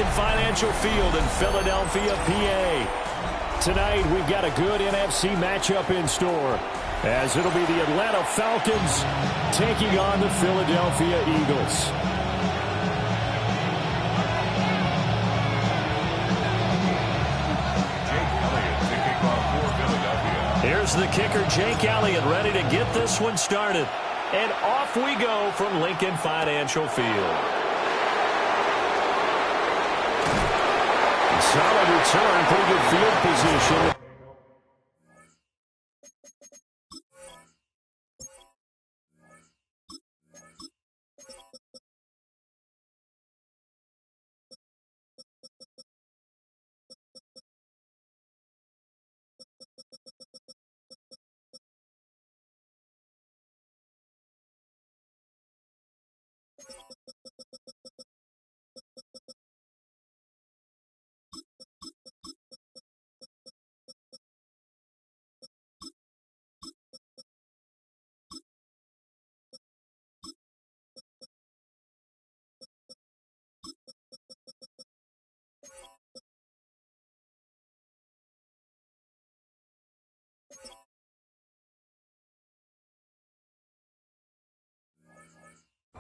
Lincoln Financial Field in Philadelphia, PA. Tonight, we've got a good NFC matchup in store, as it'll be the Atlanta Falcons taking on the Philadelphia Eagles. Here's the kicker, Jake Elliott, ready to get this one started. And off we go from Lincoln Financial Field. Solid return, pretty good field position.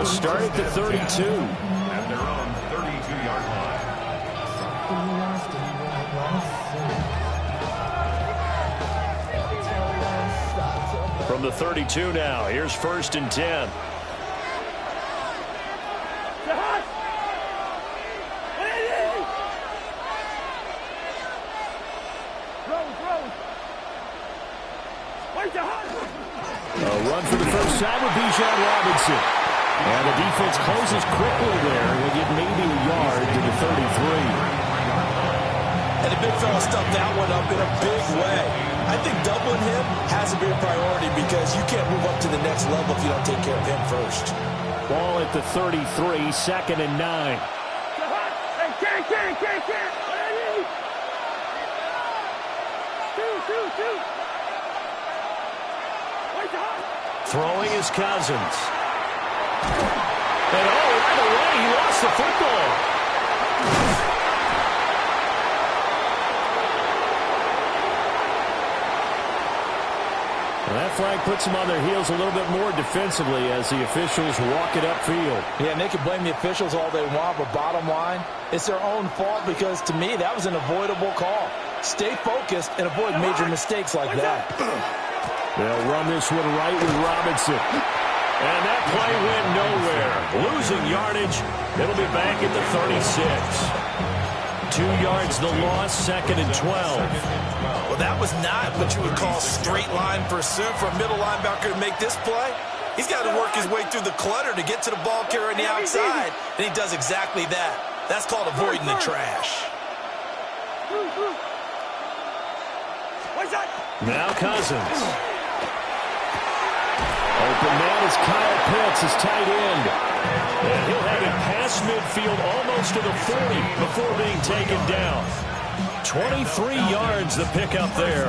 Start at the 32. At their own 32-yard line. From the 32 now, here's 1st and 10. A run for the first time with Bijan Robinson. And the defense closes quickly there. We'll get maybe a yard to the 33. And the big fella stuffed that one up in a big way. I think doubling him has to be a priority because you can't move up to the next level if you don't take care of him first. Ball at the 33, 2nd and 9. Throwing is Cousins. And right away, he lost the football. Well, that flag puts them on their heels a little bit more defensively as the officials walk it upfield. Yeah, and they can blame the officials all they want, but bottom line, it's their own fault because, to me, that was an avoidable call. Stay focused and avoid major mistakes like that. They'll run this one right with Robinson. And that play went nowhere. Losing yardage. It'll be back at the 36. 2 yards the loss, 2nd and 12. Well, that was not what you would call straight line pursuit for a middle linebacker to make this play. He's got to work his way through the clutter to get to the ball carrier on the outside, and he does exactly that. That's called avoiding the trash. Now Cousins. Open man is Kyle Pitts, his tight end. And he'll have it past midfield almost to the 40 before being taken down. 23 yards the pickup there.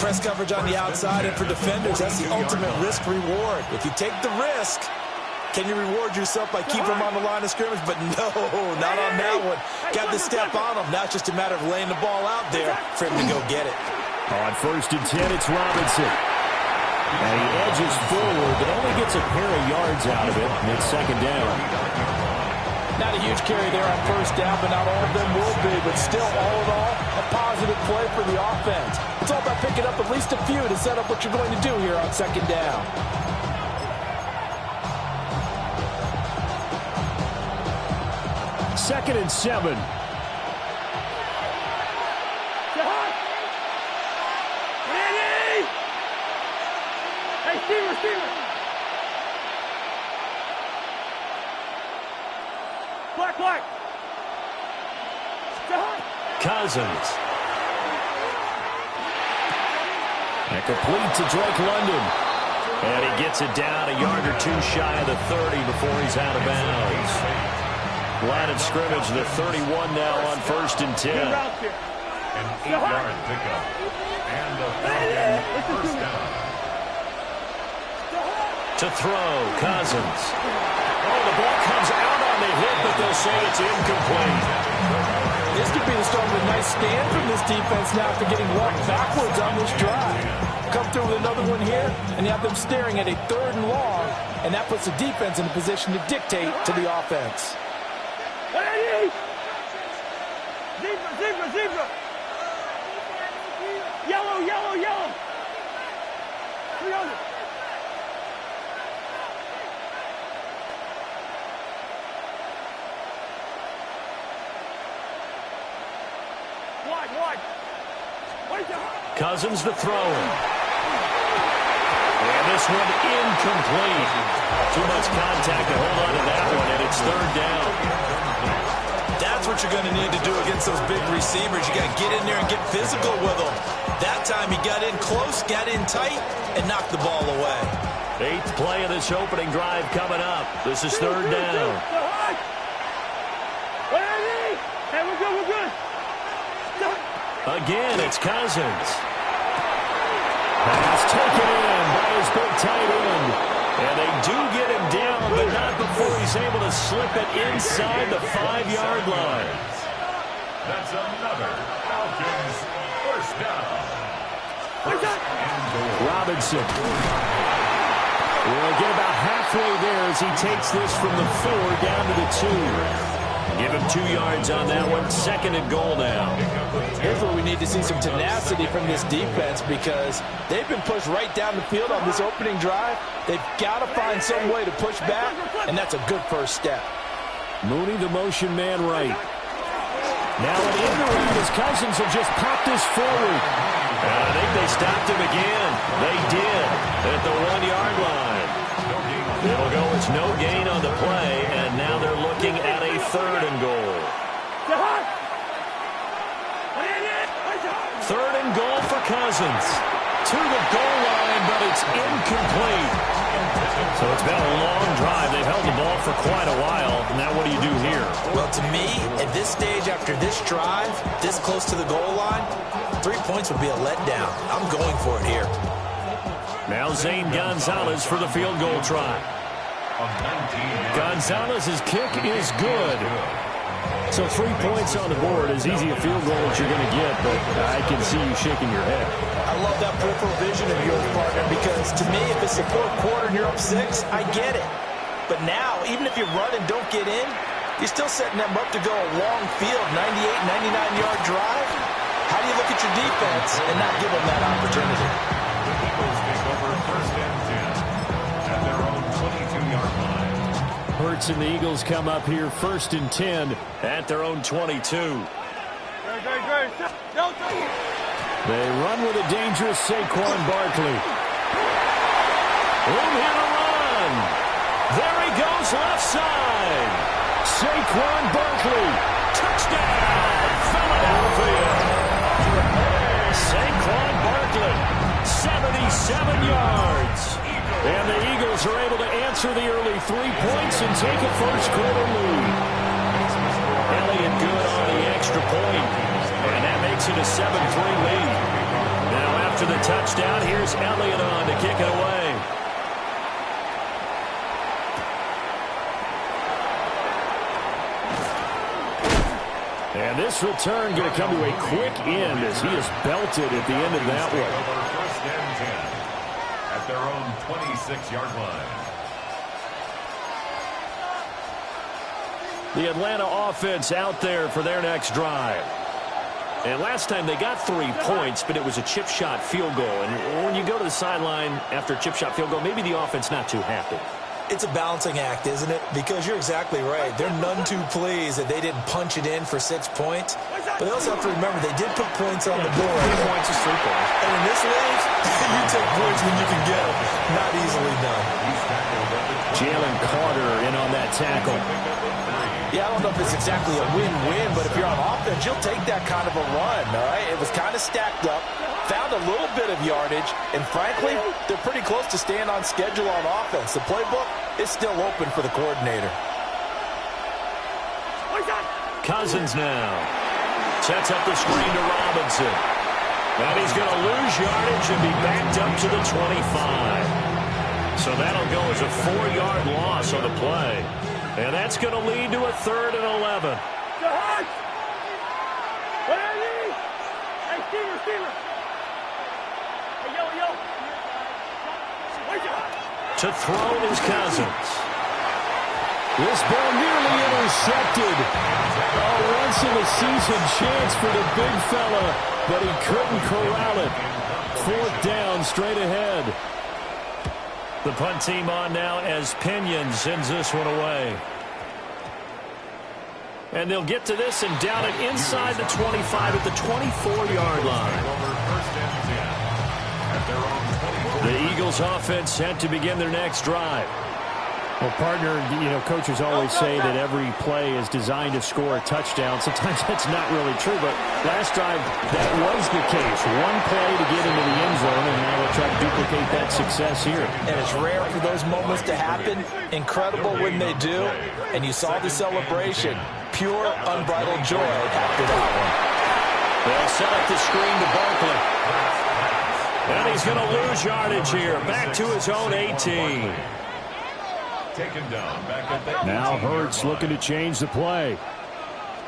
Press coverage on the outside, and for defenders, that's the ultimate risk-reward. If you take the risk, can you reward yourself by keeping them on the line of scrimmage? But no, not on that one. Got to step on them. Now it's just a matter of laying the ball out there for him to go get it. On 1st and 10, it's Robinson. And he edges forward, but only gets a pair of yards out of it. And it's 2nd down. Not a huge carry there on 1st down, but not all of them will be. But still, all in all, a positive play for the offense. It's all about picking up at least a few to set up what you're going to do here on 2nd down. Second and 7. Black. Cousins. And complete to Drake London. And he gets it down a yard or two shy of the 30 before he's out of bounds. Line of scrimmage, the 31 now on 1st and 10. An 8-yard pickup. And the Falcons first down. To throw, Cousins. Oh, the ball comes out on on the hit, but they'll say it's incomplete. This could be the start of a nice stand from this defense now after getting walked backwards on this drive. Come through with another one here, and you have them staring at a 3rd and long, and that puts the defense in a position to dictate to the offense. Zebra, zebra, zebra. Yellow, yellow, yellow. 300. Wide. Cousins to throw. And this one incomplete. Too much contact to hold on to that one, and it's 3rd down. That's what you're going to need to do against those big receivers. You got to get in there and get physical with them. That time he got in close, got in tight, and knocked the ball away. 8th play of this opening drive coming up. This is 3rd down. Hey, we're good. Again, it's Cousins. Pass taken in by his big tight end. And they do get him down, but not before he's able to slip it inside the 5-yard line. That's another Falcons first down. Robinson will get about halfway there as he takes this from the 4 down to the 2. Give him 2 yards on that one. 2nd and goal now. Here's where we need to see some tenacity from this defense because they've been pushed right down the field on this opening drive. They've got to find some way to push back, and that's a good first step. Mooney, the motion man right. Now an in the route as Cousins will just pop this forward. I think they stopped him again. They did at the 1-yard line. It'll go as no gain on the play, and now they're looking at a 3rd and goal. 3rd and goal for Cousins. To the goal line, but it's incomplete. So it's been a long drive. They've held the ball for quite a while. Now what do you do here? Well, to me, at this stage after this drive, this close to the goal line, 3 points would be a letdown. I'm going for it here. Now Zane Gonzalez for the field goal try. Gonzalez's kick is good. So 3 points on the board, as easy a field goal as you're going to get, but I can see you shaking your head. I love that peripheral vision of yours, partner, because to me, if it's the 4th quarter and you're up 6, I get it. But now, even if you run and don't get in, you're still setting them up to go a long field, 98, 99-yard drive. How do you look at your defense and not give them that opportunity? The Eagles take over 1st and 10 at their own 22-yard line. Hurts and the Eagles come up here 1st and 10 at their own 22. They run with a dangerous Saquon Barkley. Room here to run. There he goes left side. Saquon Barkley. Touchdown, Philadelphia. Saquon Barkley, 77 yards. And the Eagles are able to answer the early 3 points and take a 1st quarter lead. Elliott good on the extra point. And that makes it a 7-3 lead. Now after the touchdown, here's Elliott on to kick it away. And this return going to come to a quick end as he is belted at the end of that one. Over 1st and 10 at their own 26-yard line. The Atlanta offense out there for their next drive. And last time they got 3 points, but it was a chip shot field goal. And when you go to the sideline after a chip shot field goal, maybe the offense not too happy. It's a balancing act, isn't it? Because you're exactly right. They're none too pleased that they didn't punch it in for 6 points. But they also have to remember they did put points on the board. 3 points is 3 points. And in this league, you take points when you can get them. Not easily done. Jalen Carter in on that tackle. Yeah, I don't know if it's exactly a win-win, but if you're on offense, you'll take that kind of a run, all right? It was kind of stacked up, found a little bit of yardage, and frankly, they're pretty close to staying on schedule on offense. The playbook is still open for the coordinator. Cousins now. Sets up the screen to Robinson. And he's going to lose yardage and be backed up to the 25. So that'll go as a 4-yard loss on the play. And that's going to lead to a 3rd and 11. Hey, Stever. Hey, yo. To throw is Cousins. This ball nearly intercepted. A once-in-a-season chance for the big fella, but he couldn't corral it. 4th down, straight ahead. The punt team on now as Pinion sends this one away. And they'll get to this and down it inside the 25 at the 24-yard line. The Eagles offense set to begin their next drive. Well, partner, coaches always say that every play is designed to score a touchdown. Sometimes that's not really true, but last drive, that was the case. One play to get into the end zone, and now they'll try to duplicate that success here. And it's rare for those moments to happen. Incredible when they do. And you saw the celebration. Pure, unbridled joy after that one. They'll set up the screen to Barkley. And he's going to lose yardage here. Back to his own 18. Taken down back at the Now Hurts looking to change the play.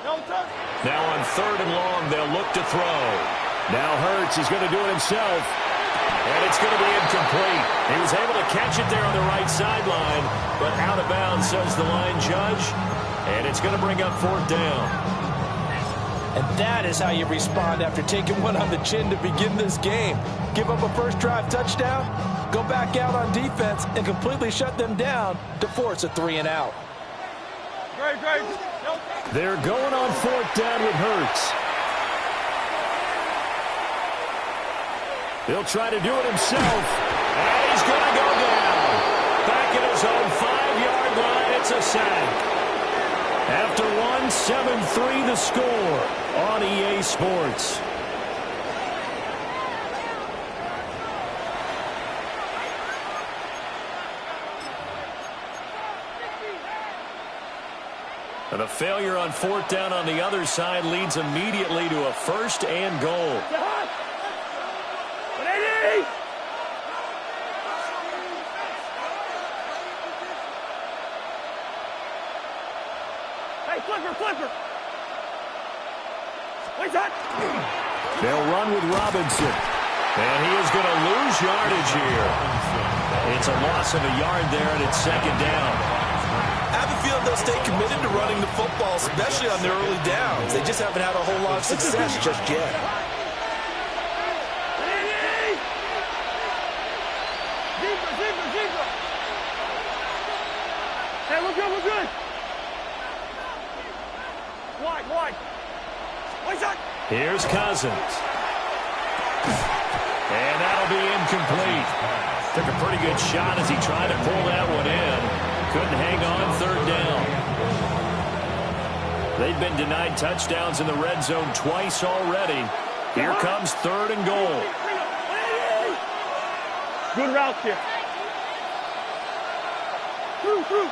Now on 3rd and long, they'll look to throw. Now Hurts is going to do it himself. And it's going to be incomplete. He was able to catch it there on the right sideline, but out of bounds, says the line judge. And it's going to bring up 4th down. And that is how you respond after taking one on the chin to begin this game. Give up a first drive touchdown, go back out on defense, and completely shut them down to force a 3 and out. Great. They're going on 4th down with Hurts. He'll try to do it himself. And he's going to go down. Back at his own 5-yard line, it's a sack. After 7-3 the score on EA Sports. And a failure on 4th down on the other side leads immediately to a 1st and goal. Flipper. Wait, that. They'll run with Robinson. And he is going to lose yardage here. It's a loss of a yard there, and it's 2nd down. I have a feeling they'll stay committed to running the football, especially on their early downs. They just haven't had a whole lot of success just yet. Zebra. Hey, we're good. Wide. What's that? Here's Cousins. And that'll be incomplete. Took a pretty good shot as he tried to pull that one in. Couldn't hang on 3rd down. They've been denied touchdowns in the red zone twice already. Here comes 3rd and goal. Good route here. Through.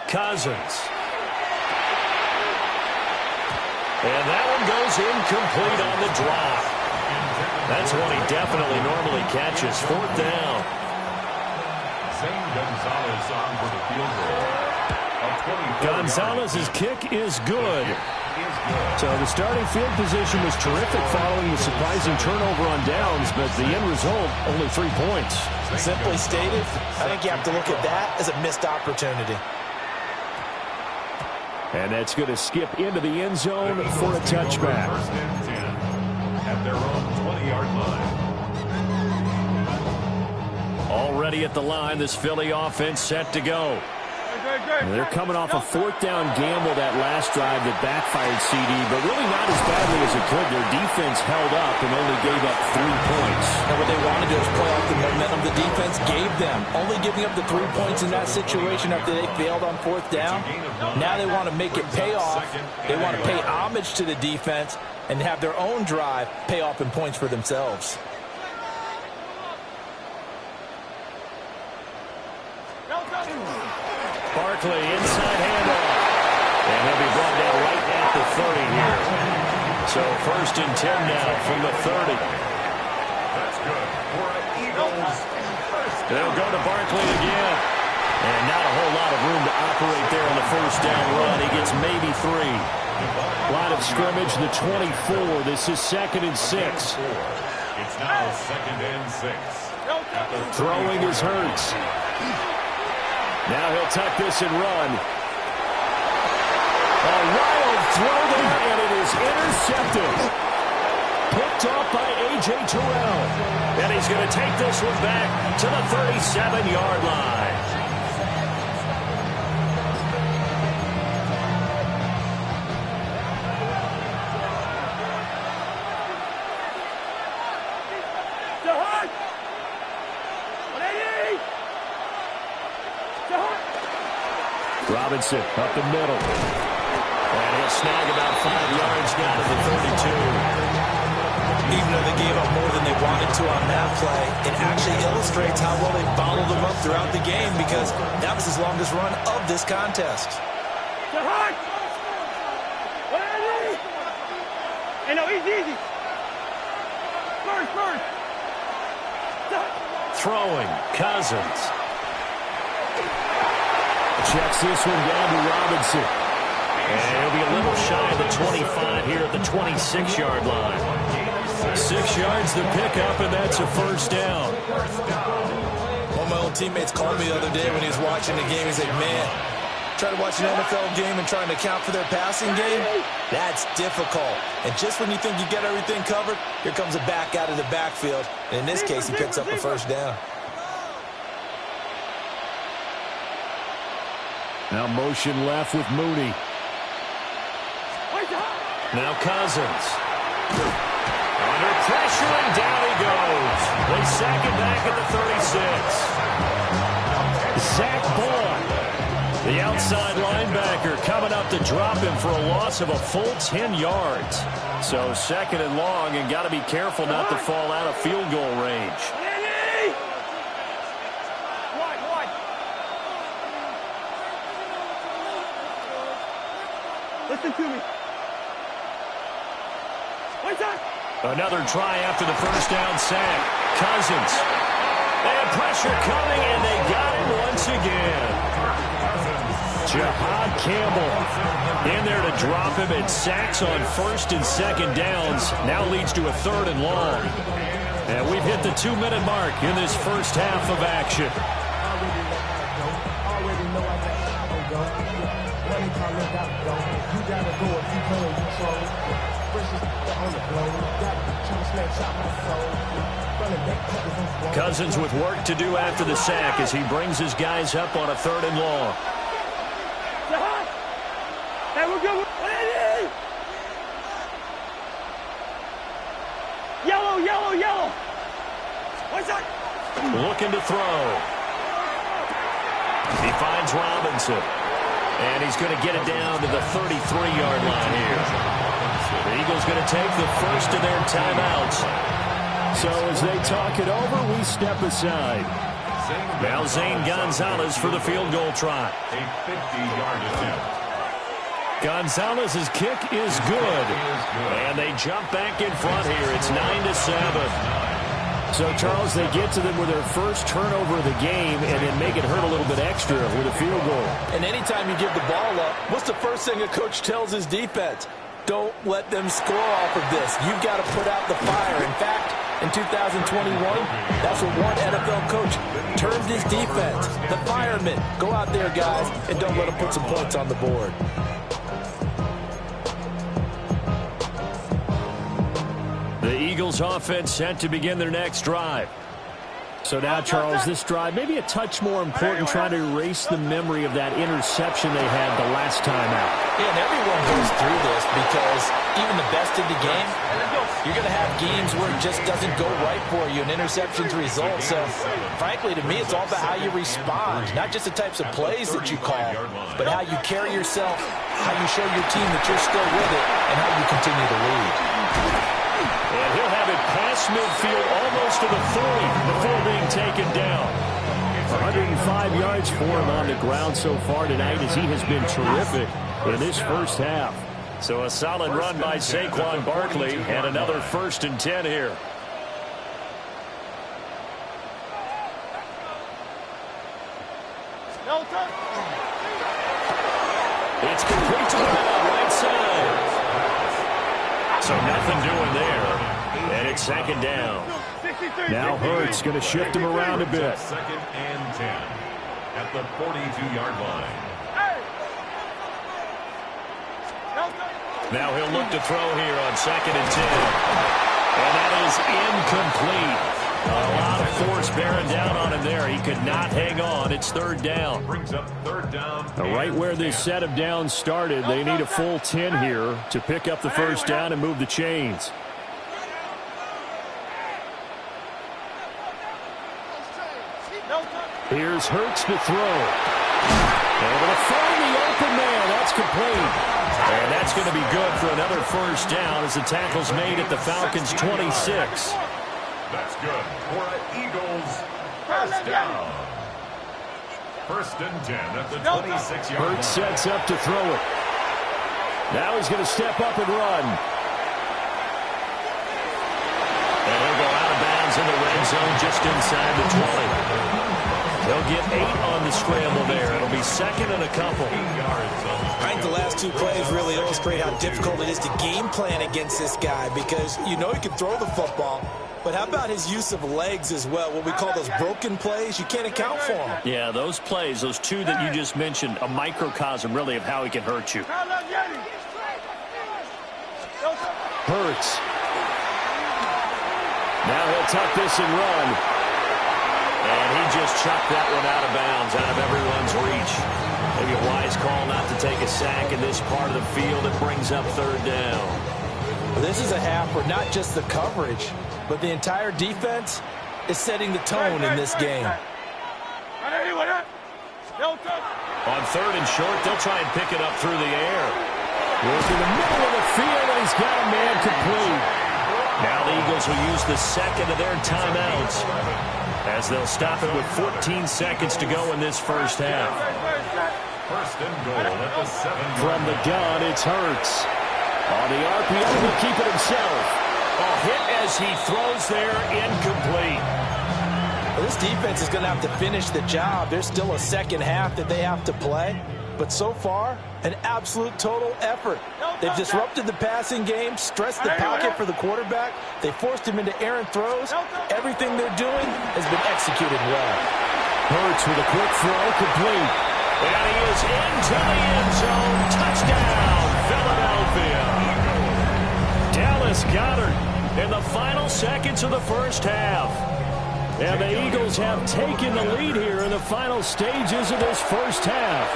Cousins. And that one goes incomplete on the drop. That's one he definitely normally catches. 4th down. Zane Gonzalez on for the field goal. Gonzalez's kick is good. So the starting field position was terrific following the surprising turnover on downs, but the end result, only 3 points. Simply stated, I think you have to look at that as a missed opportunity. And that's going to skip into the end zone for a touchback. 1st and 10 at their own 20-yard line. Already at the line, this Philly offense set to go. And they're coming off a 4th down gamble that last drive that backfired CD, but really not as badly as it could. Their defense held up and only gave up 3 points. And what they want to do is play off the momentum the defense gave them. Only giving up the 3 points in that situation after they failed on 4th down. Now they want to make it pay off. They want to pay homage to the defense and have their own drive pay off in points for themselves. Barkley inside handoff. And he'll be brought down right at the 30 here. So 1st and 10 now from the 30. That's good for an Eagles 1st They'll go to Barkley again. And not a whole lot of room to operate there on the first down run. He gets maybe 3. Line of scrimmage, the 24. This is 2nd and 6. It's now 2nd and 6. Throwing is Hurts. Now he'll tuck this and run. A wild throw there, and it is intercepted. Picked off by A.J. Terrell. And he's going to take this one back to the 37-yard line. Robinson up the middle. And he'll snag about 5 yards down to the 32. Even though they gave up more than they wanted to on that play, it actually illustrates how well they followed them up throughout the game because that was his longest run of this contest. Hey, no, easy. First. Throwing, Cousins. Checks this one down to Robinson. And he'll be a little shy of the 25 here at the 26-yard line. 6 yards the pickup, and that's a first down. One of my old teammates called me the other day when he was watching the game. He's like, man, trying to watch an NFL game and trying to account for their passing game, that's difficult. And just when you think you get everything covered, here comes a back out of the backfield. And in this case, he picks up a first down. Now motion left with Mooney. Now Cousins. Under pressure, and down he goes. They sack him back at the 36. Zach Bond, the outside linebacker, coming up to drop him for a loss of a full 10 yards. So 2nd and long, and got to be careful not to fall out of field goal range. Listen to me. Another try after the first down sack. Cousins. And pressure coming, and they got him once again. Jahad Campbell in there to drop him, and sacks on 1st and 2nd downs. Now leads to a 3rd and long. And we've hit the 2-minute mark in this first half of action. Cousins with work to do after the sack as he brings his guys up on a 3rd and long. Hey, we're good. Yellow. What's that? Looking to throw. He finds Robinson. And he's going to get it down to the 33-yard line here. The Eagles going to take the first of their timeouts. So as they talk it over, we step aside. Now Zane Gonzalez for the field goal try. A 50-yard attempt. Gonzalez's kick is good. And they jump back in front here. It's 9-7. So, Charles, they get to them with their first turnover of the game and then make it hurt a little bit extra with a field goal. And anytime you give the ball up, what's the first thing a coach tells his defense? Don't let them score off of this. You've got to put out the fire. In fact, in 2021, that's what one NFL coach termed his defense. The firemen. Go out there, guys, and don't let them put some points on the board. The Eagles offense set to begin their next drive. So now, Charles, this drive maybe a touch more important, trying to erase the memory of that interception they had the last time out. Yeah, and everyone goes through this because even the best in the game, you're going to have games where it just doesn't go right for you, and interceptions result. So, frankly, to me, it's all about how you respond, not just the types of plays that you call, but how you carry yourself, how you show your team that you're still with it, and how you continue to lead. And he'll have it past midfield almost to the 40 before being taken down. 105 yards for him on the ground so far tonight as he has been terrific in this first half. So a solid run by Saquon Barkley and another 1st and 10 here. It's complete to the right side. So nothing doing there. And it's second down. Now Hurts going to shift him around a bit. Second and 10 at the 42-yard line. Now he'll look to throw here on second and 10. And that is incomplete. A lot of force bearing down on him there. He could not hang on. It's third down. Brings up third down. Right where this set of downs started, they need a full 10 here to pick up the first down and move the chains. Here's Hurts to throw. Able to find the open man. That's complete. And that's going to be good for another first down as the tackle's made at the Falcons' 26. That's good for an Eagles first down. First and 10 at the 26-yard line. Hurts sets up to throw it. Now he's going to step up and run. And he'll go out of bounds in the red zone just inside the 20. They'll get 8 on the scramble there. It'll be second and a couple. I think the last two plays really illustrate how difficult it is to game plan against this guy because you know he can throw the football, but how about his use of legs as well? What we call those broken plays, you can't account for them. Yeah, those plays, those two that you just mentioned, a microcosm really of how he can hurt you. Hurts. Now he'll tuck this and run. And he just chucked that one out of bounds, out of everyone's reach. Maybe a wise call not to take a sack in this part of the field. It brings up third down. This is a half where not just the coverage, but the entire defense is setting the tone in this game. On third and short, they'll try and pick it up through the air. Goes to the middle of the field, and he's got a man complete. Now the Eagles will use the second of their timeouts as they'll stop it with 14 seconds to go in this first half. First and goal at the 7. From the gun, it's Hurts. On the RPO, he'll keep it himself. A hit as he throws there, incomplete. Well, this defense is going to have to finish the job. There's still a second half that they have to play. But so far, an absolute total effort. They've disrupted the passing game, stressed the pocket for the quarterback. They forced him into errant throws. Everything they're doing has been executed well. Hurts with a quick throw, complete. And he is into the end zone. Touchdown, Philadelphia. Dallas Goedert in the final seconds of the first half. And the Eagles have taken the lead here in the final stages of this first half.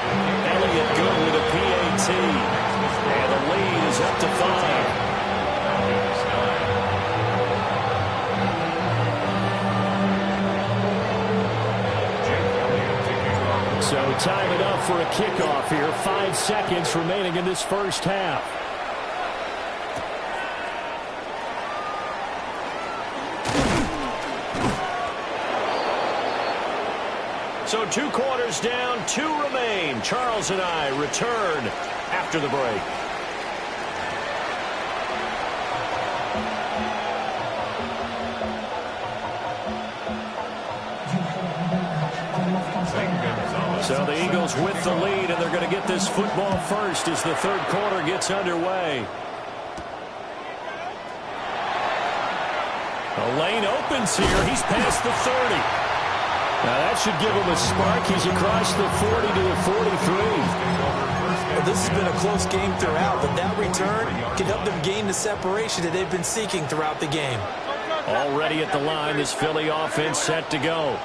Elliott good with a PAT. And the lead is up to 5. So time it up for a kickoff here. 5 seconds remaining in this first half. So 2 quarters down, 2 remain. Charles and I return after the break. So the Eagles with the lead, and they're going to get this football first as the third quarter gets underway. The lane opens here. He's past the 30. Now that should give him a spark. He's across the 40 to the 43. Well, this has been a close game throughout, but that return can help them gain the separation that they've been seeking throughout the game. Already at the line, this Philly offense set to go.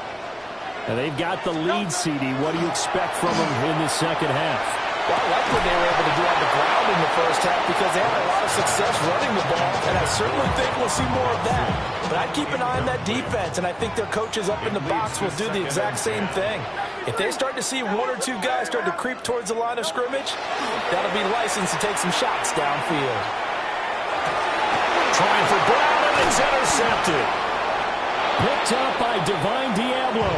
And they've got the lead, CD. What do you expect from them in the second half? Well, I like what they were able to do on the ground in the first half because they had a lot of success running the ball, and I certainly think we'll see more of that. But I'd keep an eye on that defense, and I think their coaches up in the box will do the exact same thing. If they start to see 1 or 2 guys start to creep towards the line of scrimmage, that'll be licensed to take some shots downfield. Trying for Brown, and it's intercepted. Picked up by Divine Diablo.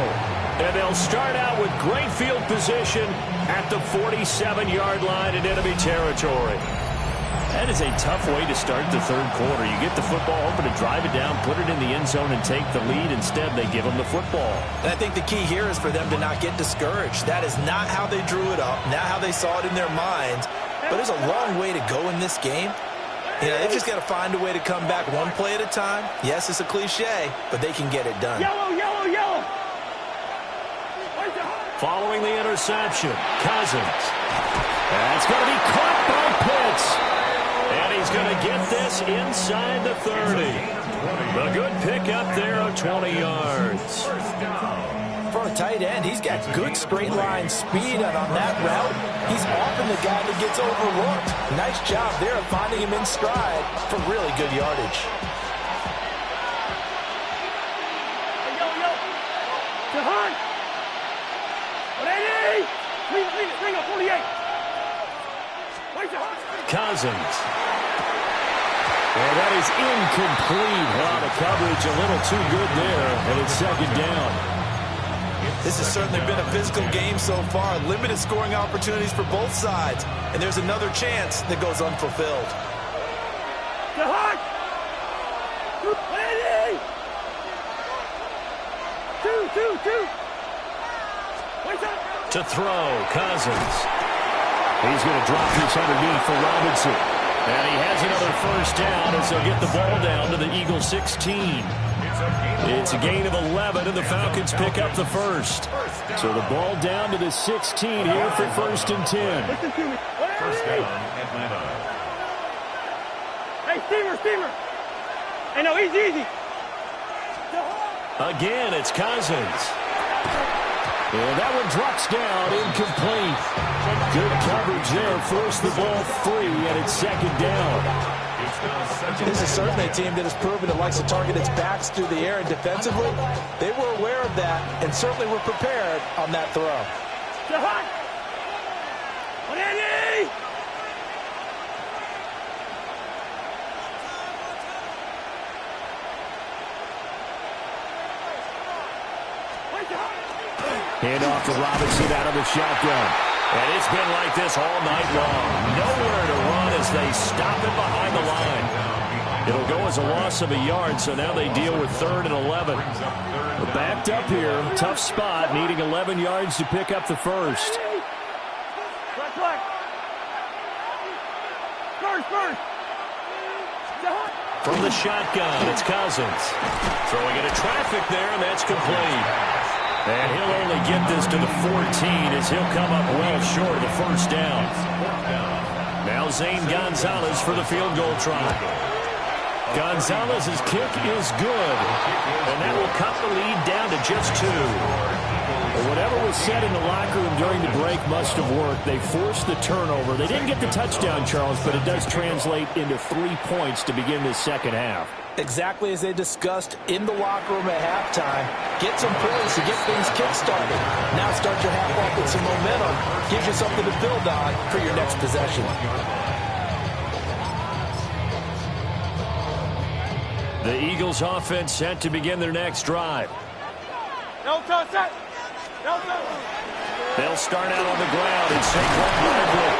And they'll start out with great field position at the 47-yard line in enemy territory. That is a tough way to start the third quarter. You get the football, hoping to drive it down, put it in the end zone, and take the lead. Instead, they give them the football. And I think the key here is for them to not get discouraged. That is not how they drew it up, not how they saw it in their minds. But there's a long way to go in this game. You know, they've just got to find a way to come back one play at a time. Yes, it's a cliche, but they can get it done. Yellow, yellow, yellow. Following the interception, Cousins. That's going to be caught by Pitts. And he's going to get this inside the 30. A good pickup there of 20 yards. For a tight end, he's got good straight line speed, and on that route, he's often the guy that gets overlooked. Nice job there of finding him in stride for really good yardage. Cousins. And that is incomplete. Wow, the coverage a little too good there, and it's second down. This has certainly been a physical game so far. Limited scoring opportunities for both sides. And there's another chance that goes unfulfilled. To throw, Cousins. He's going to drop this underneath for Robinson. And he has another first down as they'll get the ball down to the Eagles 16. It's a gain of 11, and the Falcons pick up the first. So the ball down to the 16 here for first and 10. First down, Atlanta. Hey, steamer. Hey, no, easy. Again, it's Cousins. And that one drops down, incomplete. Good coverage there, forced the ball free, and it's second down. This is certainly a team that has proven it likes to target its backs through the air, and defensively, they were aware of that and certainly were prepared on that throw. Hand off to Robinson out of the shotgun. And it's been like this all night long. Nowhere to run as they stop it behind the line. It'll go as a loss of a yard, so now they deal with 3rd and 11. They're backed up here. Tough spot, needing 11 yards to pick up the first. From the shotgun, it's Cousins. Throwing into traffic there, and that's complete. And he'll only get this to the 14 as he'll come up well short of the first down. Now Zane Gonzalez for the field goal try. Gonzalez's kick is good, and that will cut the lead down to just 2. Well, whatever was said in the locker room during the break must have worked. They forced the turnover. They didn't get the touchdown, Charles, but it does translate into 3 points to begin this second half. Exactly as they discussed in the locker room at halftime. Get some points to get things kick-started. Now start your half off with some momentum. Gives you something to build on for your next possession. The Eagles offense set to begin their next drive. They'll start out on the ground and Saquon Barkley.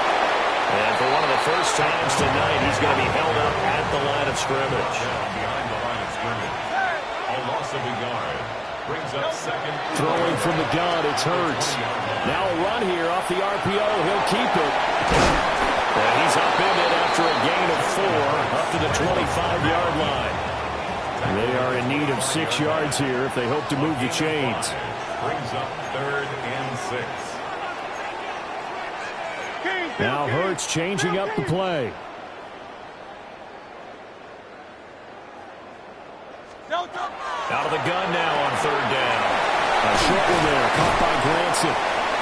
And for one of the first times tonight, he's going to be held up at the line of scrimmage. Behind the line of scrimmage. A loss of a yard. Brings up second. Throwing from the gun, it's Hurts. Now a run here off the RPO. He'll keep it. And he's up in it after a gain of 4 up to the 25-yard line. They are in need of 6 yards here if they hope to move the chains. Brings up 3rd and 6. Now Hurts changing up the play. Out of the gun now on 3rd down. A short one there, caught by Granson.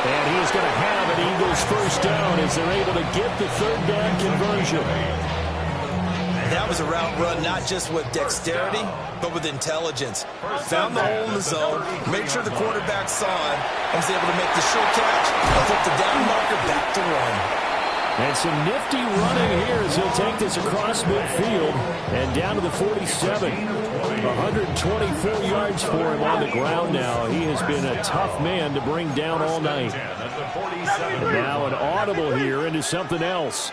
And he is going to have an Eagles first down as they're able to get the 3rd down conversion. That was a route run not just with dexterity, but with intelligence. Found the hole in the zone, made sure the quarterback saw it, and was able to make the sure catch, and flip the down marker back to run. And some nifty running here as he'll take this across midfield and down to the 47. 124 yards for him on the ground now. He has been a tough man to bring down all night. And now an audible here into something else.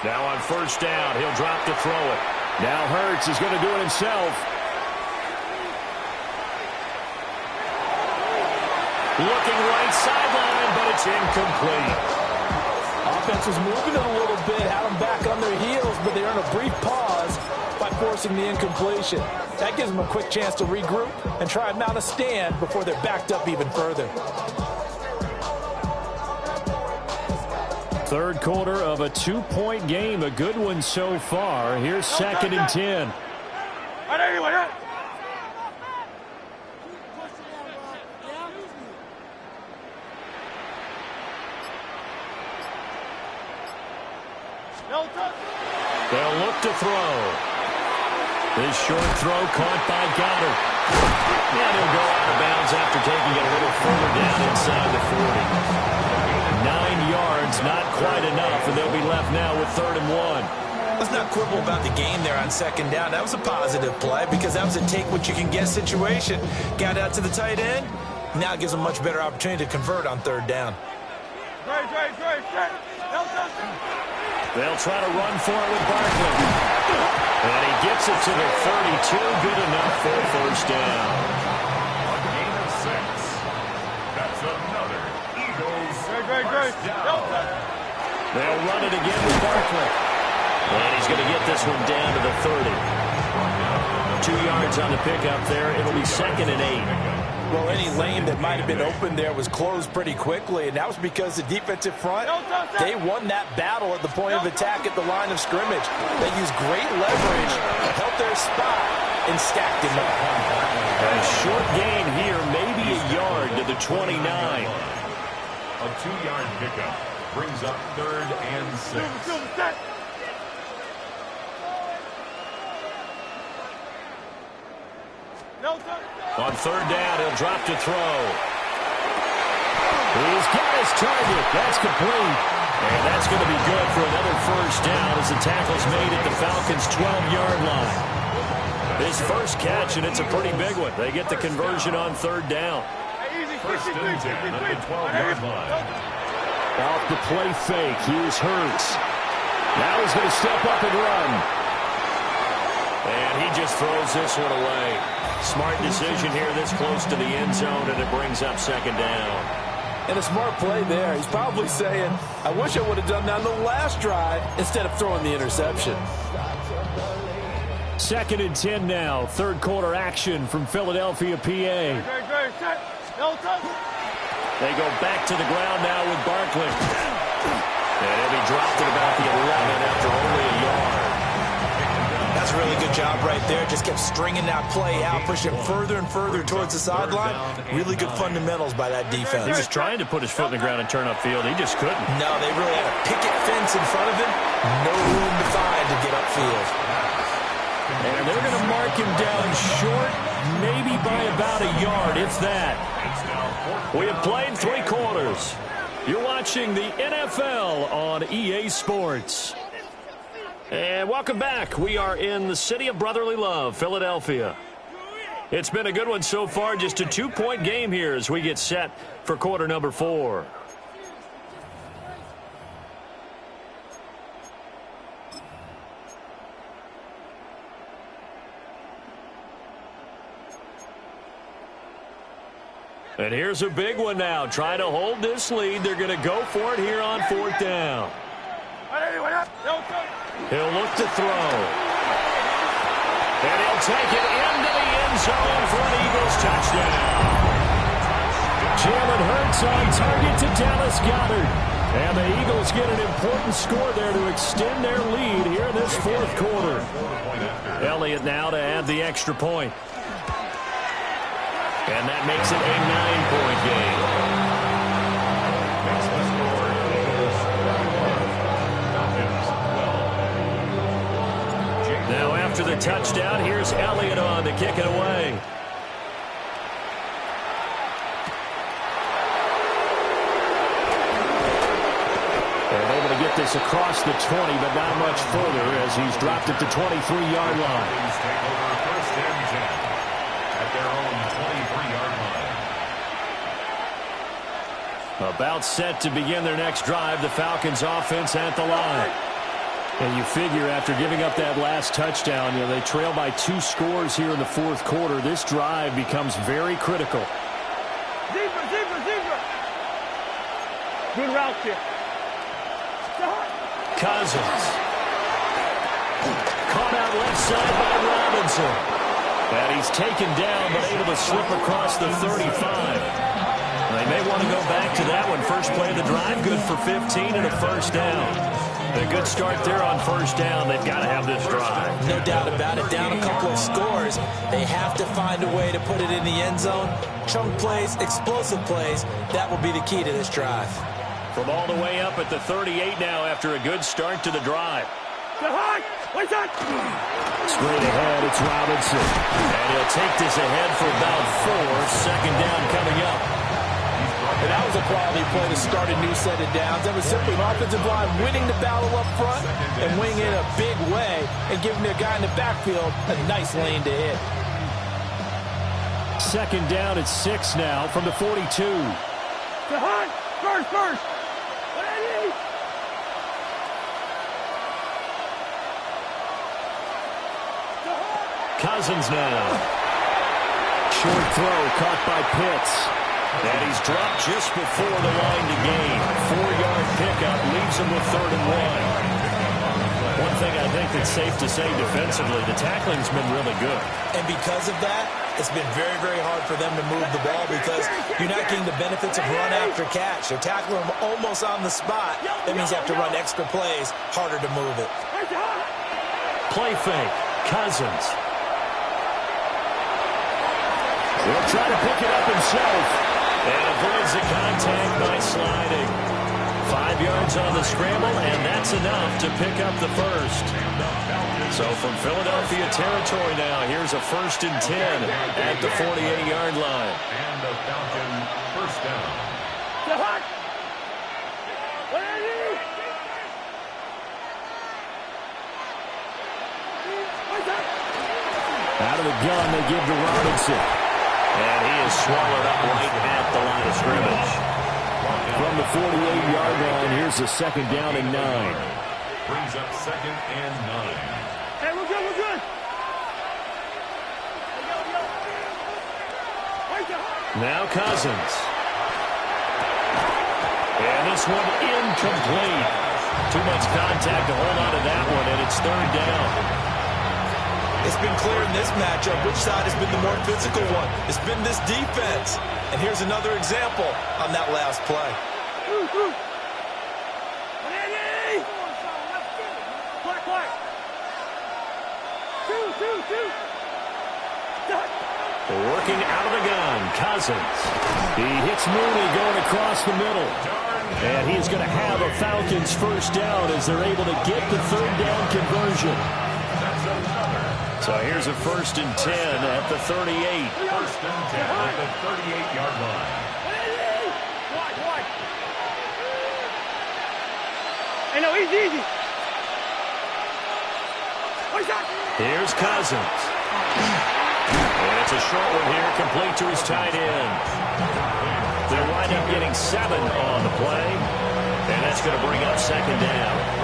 Now on first down, he'll drop to throw it. Now Hurts is going to do it himself. Looking right sideline, but it's incomplete. Offense was moving it a little bit, had them back on their heels, but they earned a brief pause by forcing the incompletion. That gives them a quick chance to regroup and try and mount a stand before they're backed up even further. Third quarter of a 2-point game, a good one so far. Here's 2nd and 10. They'll look to throw. This short throw caught by Goddard. And he'll go out of bounds after taking it a little further down inside the 40. 9 yards, not quite enough, and they'll be left now with 3rd and 1. Let's not quibble about the game there on 2nd down. That was a positive play because that was a take-what-you-can-get situation. Got out to the tight end. Now it gives them a much better opportunity to convert on 3rd down. They'll try to run for it with Barkley. And he gets it to the 32. Good enough for a first down. A gain of 6. That's another Eagles first down. They'll run it again with Barkley. And he's going to get this one down to the 30. 2 yards on the pickup there. It'll be 2nd and 8. Well, any lane that might have been open there was closed pretty quickly, and that was because the defensive front, they won that battle at the point of attack at the line of scrimmage. They used great leverage to help their spot and stacked him up. A short gain here, maybe a yard to the 29. A 2-yard pickup brings up 3rd and 6. On 3rd down, he'll drop to throw. He's got his target. That's complete. And that's going to be good for another first down as the tackle's made at the Falcons' 12-yard line. His first catch, and it's a pretty big one. They get the conversion on 3rd down. 1st and 10 at the 12-yard line. Off the play fake, here's Hurts. Now he's going to step up and run. And he just throws this one away. Smart decision here this close to the end zone, and it brings up 2nd down. And a smart play there. He's probably saying, I wish I would have done that on the last drive instead of throwing the interception. 2nd and 10 now. 3rd quarter action from Philadelphia, PA. They go back to the ground now with Barkley. And he'll be dropped at about the 11 after only a yard. That's a really good job right there. Just kept stringing that play out, pushing further and further towards the sideline. Really good fundamentals by that defense. He was trying to put his foot in the ground and turn upfield. He just couldn't. No, they really had a picket fence in front of him. No room to find to get upfield. And they're going to mark him down short, maybe by about a yard, if that. We have played 3 quarters. You're watching the NFL on EA Sports. And welcome back. We are in the city of brotherly love, Philadelphia. It's been a good one so far. Just a 2-point game here as we get set for quarter number 4. And here's a big one now. Trying to hold this lead. They're going to go for it here on 4th down. He'll look to throw. And he'll take it into the end zone for an Eagles touchdown. Jalen Hurts on target to Dallas Goddard. And the Eagles get an important score there to extend their lead here in this 4th quarter. Elliott now to add the extra point. And that makes it a 9-point game. Now after the touchdown, here's Elliott on to kick it away. They're able to get this across the 20, but not much further as he's dropped it to 23-yard line. Take over 1st and 10 at their own 23-yard line. About set to begin their next drive, the Falcons offense at the line. And you figure after giving up that last touchdown, they trail by 2 scores here in the fourth quarter. This drive becomes very critical. Zebra, zebra, zebra. Good route here. Cousins. Caught out left side by Robinson. And he's taken down, but able to slip across the 35. They may want to go back to that one. First play of the drive, good for 15 and a first down. A good start there on first down. They've got to have this drive. No doubt about it. Down a couple of scores. They have to find a way to put it in the end zone. Chunk plays, explosive plays. That will be the key to this drive. From all the way up at the 38 now after a good start to the drive. Straight ahead, it's Robinson. And he'll take this ahead for about 4. Second down coming up. And that was a quality play to start a new set of downs. That was simply an offensive line winning the battle up front and winning in a big way and giving their guy in the backfield a nice lane to hit. Second down at 6 now from the 42. First. Cousins now. Short throw caught by Pitts. And he's dropped just before the line to gain. 4-yard pickup leaves him with 3rd and 1. One thing I think that's safe to say defensively, the tackling's been really good. And because of that, it's been very, very hard for them to move the ball because you're not getting the benefits of run after catch. They're tackling them almost on the spot. That means you have to run extra plays, harder to move it. Play fake. Cousins. He'll try to pick it up himself. And avoids the contact by sliding. 5 yards on the scramble, and that's enough to pick up the first. So from Philadelphia territory now, here's a 1st and 10 at the 48-yard line. And the Falcon first down. Out of the gun, they give to Robinson. And he is swallowed up right at the line of scrimmage. From the 48-yard line, here's a 2nd down and 9. Brings up 2nd and 9. Hey, we're good. Now Cousins. And this one incomplete. Too much contact to hold on to that one, and it's 3rd down. It's been clear in this matchup which side has been the more physical one. It's been this defense. And here's another example on that last play. Working out of the gun, Cousins. He hits Mooney going across the middle. And he's going to have a Falcons first down as they're able to get the 3rd down conversion. So here's a 1st and 10 at the 38. 1st and 10 at the 38-yard line. Hey, no, easy. Here's Cousins. And it's a short one here, complete to his tight end. They'll wind up getting 7 on the play. And that's going to bring up 2nd down.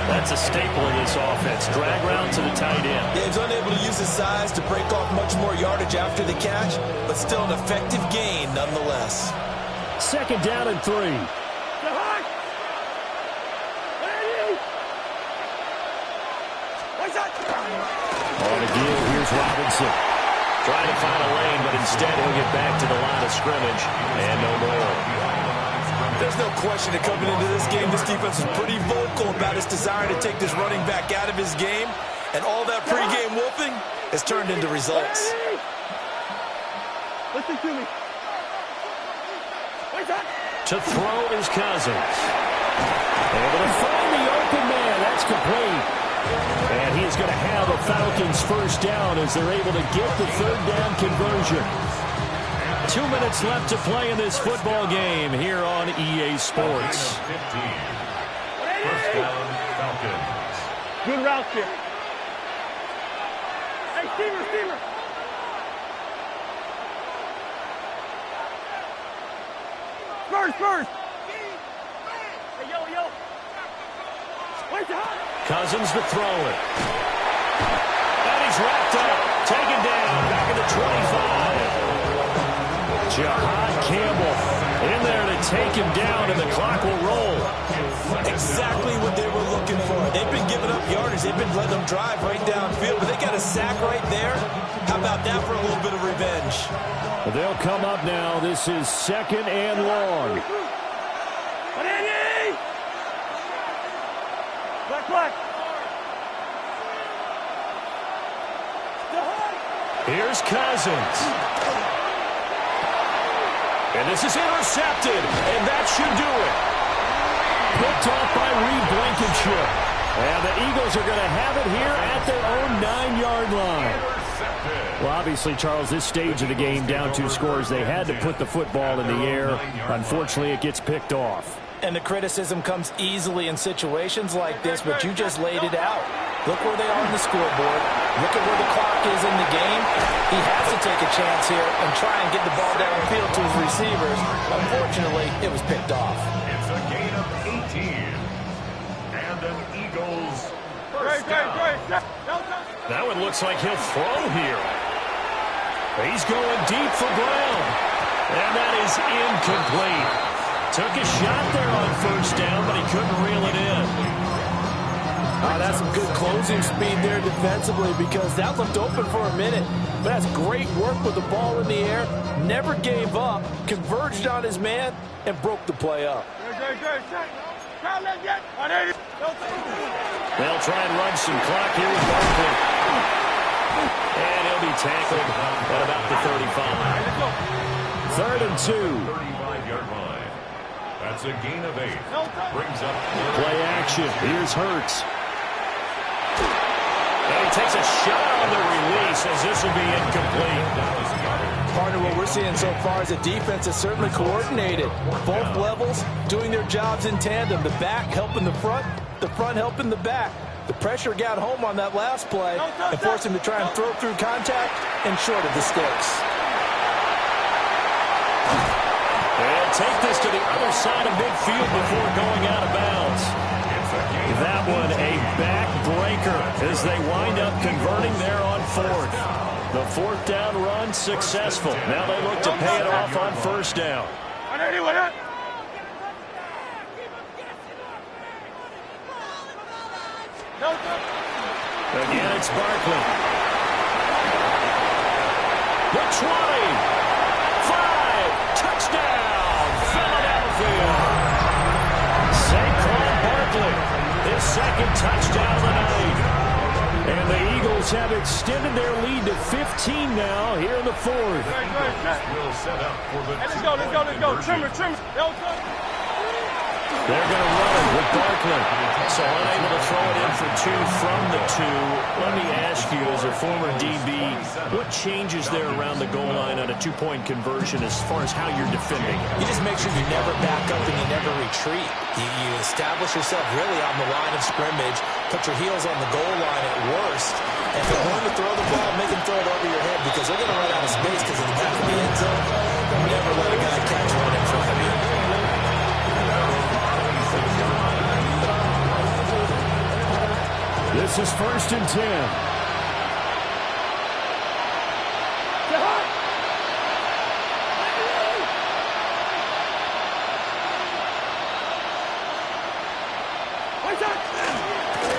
That's a staple in this offense. Drag route to the tight end. Yeah, he's unable to use his size to break off much more yardage after the catch, but still an effective gain nonetheless. 2nd down and 3. On a give, here's Robinson. Trying to find a lane, but instead he'll get back to the line of scrimmage. And no more. There's no question that coming into this game, this defense is pretty vocal about its desire to take this running back out of his game. And all that pregame wolfing has turned into results. Listen to me. To throw is Cousins. Able to find the open man. That's complete. And he's going to have a Falcons first down as they're able to get the 3rd down conversion. 2 minutes left to play in this football game here on EA Sports. 15. First down, Falcons. Good route here. Hey, steamer. First. Hey, yo. Cousins to throw it. And he's wrapped up. Taken down. Back at the 25. Jahad Campbell in there to take him down, and the clock will roll. Exactly what they were looking for. They've been giving up yardage. They've been letting them drive right downfield, but they got a sack right there. How about that for a little bit of revenge? Well, they'll come up now. This is 2nd and long. Black. Here's Cousins. And this is intercepted, and that should do it. Picked off by Reed Blankenship. And the Eagles are going to have it here at their own 9-yard line. Well, obviously, Charles, this stage of the game, down 2 scores, they had to put the football in the air. Unfortunately, it gets picked off. And the criticism comes easily in situations like this, but you just laid it out. Look where they are on the scoreboard. Look at where the clock is in the game. He has to take a chance here and try and get the ball downfield to his receivers. Unfortunately, it was picked off. It's a gain of 18. And an Eagles first down. That one looks like he'll throw here. He's going deep for Brown. And that is incomplete. Took a shot there on first down, but he couldn't reel it in. That's some good closing speed there defensively, because that looked open for a minute. But that's great work with the ball in the air. Never gave up, converged on his man, and broke the play up. They'll try and run some clock here with Dwalker. And he'll be tackled at about the 35. 3rd and 2. 35-yard line. That's a gain of 8. Brings up Play action. Here's Hurts. And he takes a shot on the release, as this will be incomplete. Partner, what we're seeing so far is the defense is certainly coordinated. Both levels doing their jobs in tandem. The back helping the front helping the back. The pressure got home on that last play and forced him to try and throw through contact and short of the sticks. They'll take this to the other side of midfield before going out of bounds. That one a backbreaker as they wind up converting there on 4th. The 4th down run successful. Now they look to pay it off on first down. Again, it's Barkley. The 20. 5. Touchdown, Philadelphia. Saquon Barkley, his 2nd touchdown of the night. And the Eagles have extended their lead to 15 now here in the 4th. will set up for the Let's go. Trimmer. They're going to run it with Dwalker. So unable to throw it in for 2 from the 2. Let me ask you, as a former DB, what changes there around the goal line on a 2-point conversion as far as how you're defending? You just make sure you never back up and you never retreat. You establish yourself really on the line of scrimmage, put your heels on the goal line at worst, and if they're going to throw the ball, make them throw it over your head, because they're going to run out of space because of the back of the end zone. Never let a guy catch one in front of you. This is 1st and 10.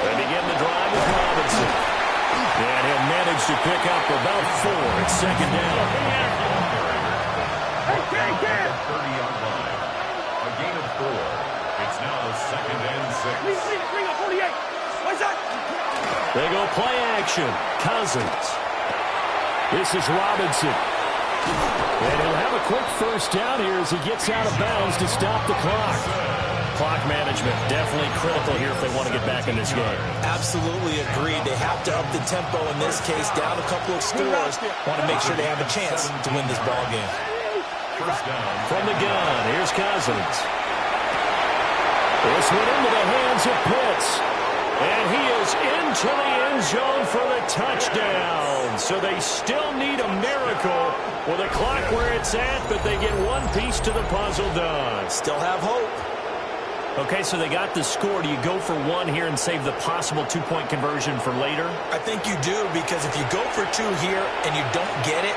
They begin the drive with Robinson. And he'll manage to pick up about 4 at 2nd down. 30-yard line. A gain of 4. It's now 2nd and 6. Bring up 48. They go play action. Cousins. This is Robinson. And he'll have a quick first down here as he gets out of bounds to stop the clock. Clock management definitely critical here if they want to get back in this game. Absolutely agreed. They have to up the tempo in this case, down a couple of scores. Want to make sure they have a chance to win this ball game. First down. From the gun, here's Cousins. This one into the hands of Pitts. And he is into the end zone for the touchdown. So they still need a miracle with a clock where it's at, but they get one piece to the puzzle done. Still have hope. Okay, so they got the score. Do you go for one here and save the possible two-point conversion for later? I think you do, because if you go for two here and you don't get it,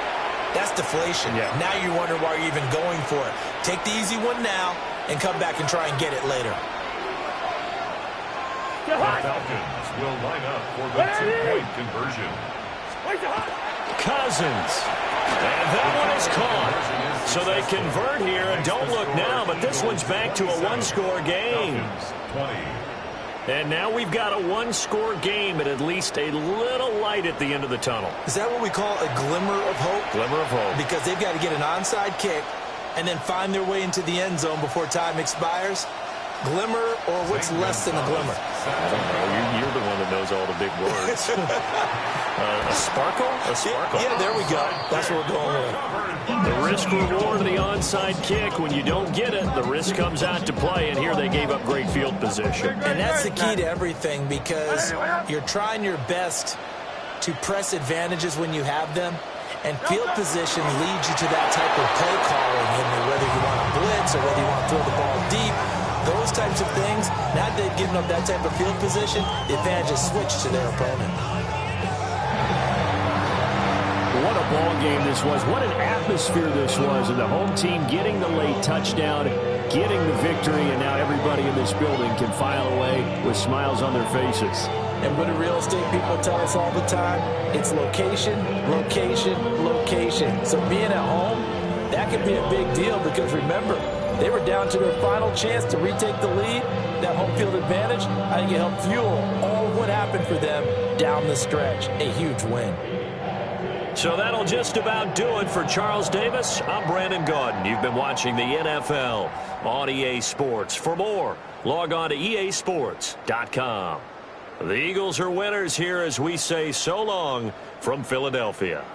that's deflation. Yeah. Now you wonder why you're even going for it. Take the easy one now and come back and try and get it later. The Falcons will line up for the two-point conversion. Cousins. And that one is caught. So they convert here, and don't look now, but this one's back to a one-score game. Falcons, 20. And now we've got a one-score game at least a little light at the end of the tunnel. Is that what we call a glimmer of hope? Glimmer of hope. Because they've got to get an onside kick and then find their way into the end zone before time expires. Glimmer, or what's less than a glimmer? I don't know. You're the one that knows all the big words. A sparkle? A sparkle. Yeah, there we go. That's what we're going with. The risk reward of the onside kick. When you don't get it, the risk comes out to play, and here they gave up great field position. And that's the key to everything, because you're trying your best to press advantages when you have them, and field position leads you to that type of play calling, whether you want to blitz or whether you want to throw the ball deep. Those types of things, now that they've given up that type of field position, the advantage is switched to their opponent. What a ball game this was. What an atmosphere this was. And the home team getting the late touchdown, getting the victory, and now everybody in this building can file away with smiles on their faces. And what do real estate people tell us all the time? It's location, location, location. So being at home, that could be a big deal, because remember, they were down to their final chance to retake the lead. That home field advantage, I think it helped fuel all of what happened for them down the stretch. A huge win. So that'll just about do it for Charles Davis. I'm Brandon Gaudin. You've been watching the NFL on EA Sports. For more, log on to easports.com. The Eagles are winners here as we say so long from Philadelphia.